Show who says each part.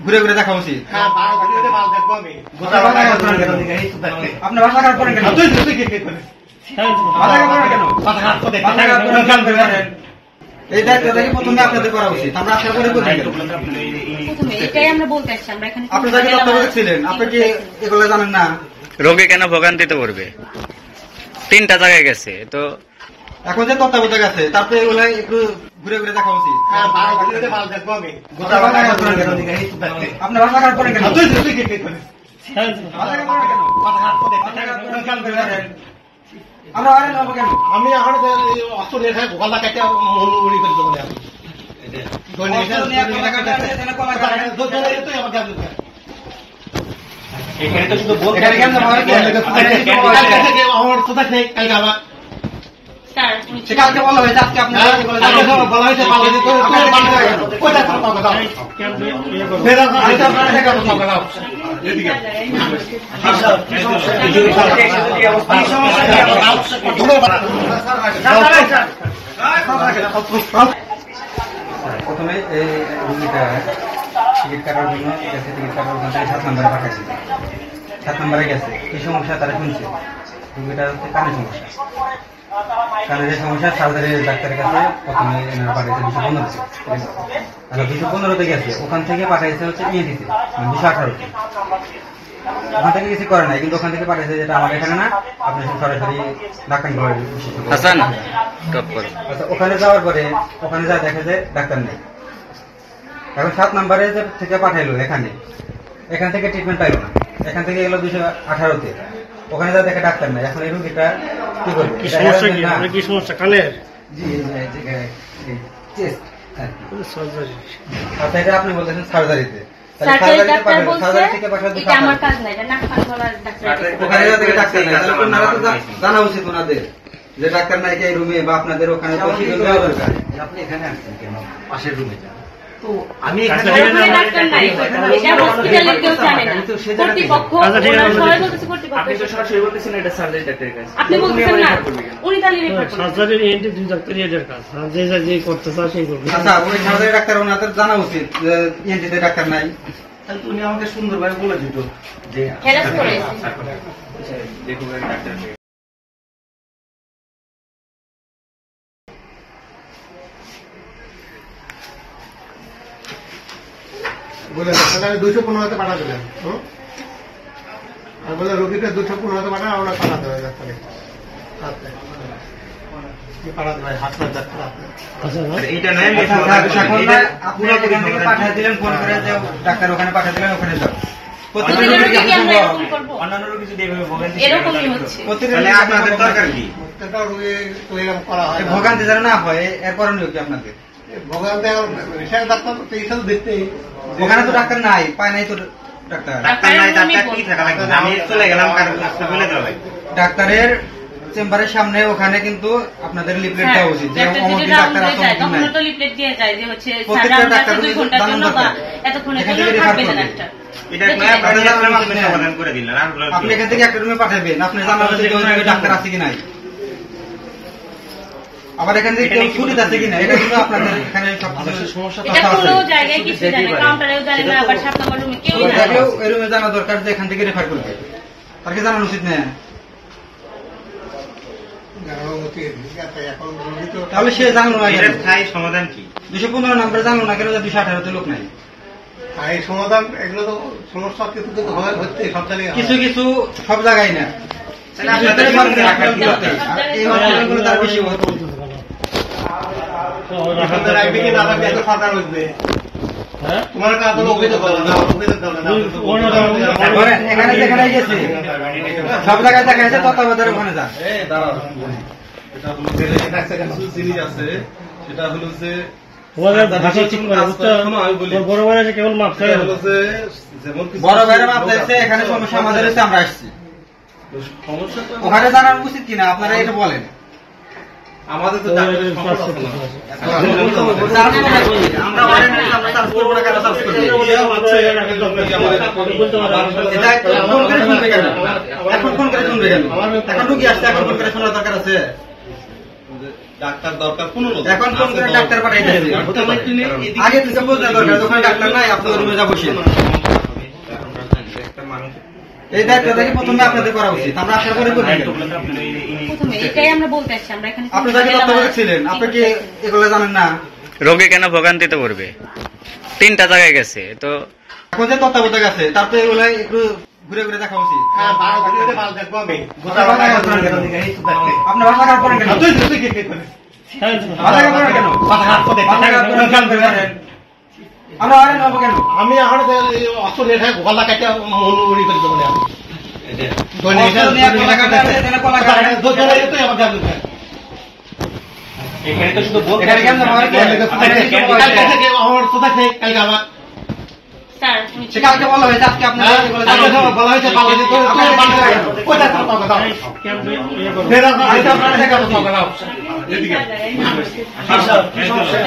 Speaker 1: ঘুরে ঘুরে দেখা উচিত। আপনার ভাষা খারাপ করেন কেন? এই দায়িত্বটা প্রথমে আপনাদের করা উচিত। আমরা আশা করে করি আপনি যাকে তত্ত্বাবধায়ক ছিলেন, আপনি কি এগুলো জানেন না?
Speaker 2: রোগী কেন ভোগান্তিতে পড়বে? 3টা জায়গায় গেছে তো
Speaker 1: এখন যে তত্ত্বাবধায়ক আছে তারপরে এগুলো একটু ঘুরে ঘুরে দেখা উচিত। আপনার ভাষা খারাপ করেন কেন? আমরা আরে নেবো কেন?
Speaker 3: আমি এখন অস্ত্র নিয়ে খাই গোকালটা কেটে উড়ি করে দেবো
Speaker 1: এখানে তো শুধু বলতে কালকে বলা হয়েছে, আজকে আপনার
Speaker 3: বলা হয়েছে
Speaker 1: প্রথমে এই রুগীটা টিকিট কাটার জন্য গেছে, টিকিট কাটার ওখান থেকে 7 নম্বরে পাঠাইছে। 7 নম্বরে গেছে, কি সমস্যা তারা শুনছে। রুগীটা হচ্ছে কানের সমস্যা, কানের যে সমস্যা সার্জারি ডাক্তারের কাছে প্রথমে এনার পাঠাইছে 215-তে। 215-তে গেছে, ওখান থেকে পাঠাইছে হচ্ছে ইএনটিতে 218-তে। ওখান থেকে কিছু করে নাই, কিন্তু ওখান থেকে পাঠাইছে যেটা আমার এখানে না, আপনি সরাসরি ডাক্তার ওখানে যাওয়ার পরে ওখানে যা দেখে যে ডাক্তার নেই। এখন 7 নম্বরে থেকে পাঠাইলো এখান থেকে ট্রিটমেন্ট পাইলো না, এখান থেকে গেলো 218-তে, ওখানে যা দেখে ডাক্তার নেই। এখন এই রোগীটা কি করবে?
Speaker 3: কি সমস্যা কানের?
Speaker 1: আচ্ছা, এটা আপনি বলতেছেন সার্জারিতে, জানা উচিত ওনাদের যে ডাক্তার নাই এই রুমে বা আপনাদের ওখানে। আপনি এখানে আসছেন কেন? পাশের রুমে যান। আমি ডাক্তার ওনাদের জানা উচিত যে ডাক্তার নাই। উনি আমাকে সুন্দরভাবে বলে দিত যে
Speaker 3: বলে 215-তে পাঠা দিলেন। আর বলে রোগীটা 215-তে পাঠা আমরা পাঠা দেবে ডাক্তারে
Speaker 1: পাঠিয়ে দিলেন, ফোন করে ডাক্তার ওখানে পাঠিয়ে দিলেন, ওখানে যাও। ভোগান্তি যেন না হয় এর করণীয় কি আপনাদের? ওখানে তো ডাক্তার নাই, পায় নাই তো ডাক্তার। ডাক্তারের চেম্বারের সামনে ওখানে কিন্তু আপনাদের লিফলেট দেওয়া উচিত যে ডাক্তার আপনি এখান থেকে একটা রুমে পাঠাবেন, আপনি জানাবেন ডাক্তার আছে কি নাই, আবার এখানে কেউ ছুটিতে আছে কিনা, এটা কিন্তু আপনাদের এখানে সমস্যা এই রুমে জানা দরকার যে এখান থেকে রেফার করবে, তাকে জানানো উচিত না। তাহলে সে জানলো না সমাধান কি? 215 নম্বরে জানলো না কেন? 218-তে লোক নাই।
Speaker 3: সমাধান এগুলো তো সমস্যা কিছু
Speaker 1: কিছু সব জায়গায় না। তার বেশি
Speaker 3: সরকার বুঝবে তোমার
Speaker 1: এখানে যেখানে গেছে সব জায়গায় দেখা যাচ্ছে তত্ত্বাবধায়ক ওখানে যান।
Speaker 4: জিনিস আছে সেটা হলো যে
Speaker 1: বড় ভাইয়ের মাপ চাইছে, এখানে সমস্যা আমাদের হচ্ছে, আমরা আসছি। ওখানে জানানো উচিত কিনা আপনারা এটা বলেন।
Speaker 4: আমাদের তো
Speaker 1: এখন ফোন করে শুনবে কেন? এখন রুগী আসছে, এখন ফোন করে শোনার দরকার আছে।
Speaker 4: ডাক্তার দরকার 15 জন।
Speaker 1: এখন ফোন করে ডাক্তার পাঠাইতেছে। আগে থেকে বোঝা দরকার, যখন ডাক্তার নাই আপনাদের রুমে যা বসে। এই দায়িত্বটা কি প্রথমে আপনাদের করা উচিত, আমরা আশা করি করি।
Speaker 5: প্রথমে এটাই আমরা বলতে আসছি, আমরা এখানে
Speaker 1: আপনি যাকে তত্ত্বাবধায়ক ছিলেন, আপনি কি এগুলো জানেন না?
Speaker 2: রোগী কেন ভোগান্তিতে পড়বে? 3টা জায়গায় গেছে তো
Speaker 1: এখন যে তত্ত্বাবধায়ক আছে, তার তো এগুলো একটু ঘুরে ঘুরে দেখা উচিত।
Speaker 3: হ্যাঁ, বাল ধরে বাল দেখবো আমি।
Speaker 1: আপনার ভাষা কাজ করেন কেন?
Speaker 3: তুই কি করে?
Speaker 1: ভাষা কাজ করেন কেন?
Speaker 3: কথা হাত করে
Speaker 1: ভাষা কাজ করেন কেন? আমরা আরে নেবো কেন?
Speaker 3: আমি এখন অস্ত্র রেখে গোলা কাটে মন উড়ি করে দেবো না।
Speaker 1: অস্ত্র নিয়ে কলা কাটা আছে, এখানে কলা কাটা আছে।
Speaker 3: এখানে তো শুধু
Speaker 1: এখানে কেন যাবো?
Speaker 3: আমার কোথা থেকে কালকে আমার
Speaker 5: স্যার
Speaker 1: সে কালকে বলা হয়েছে, আজকে আপনার এগুলো জানা উচিত।
Speaker 3: বলা হয়েছে পাল্লা দিতে কোথায় পাল্লা দাও ফেরা আইটা আপনারা থেকে পাল্লা দাও এদিকে সমস্যা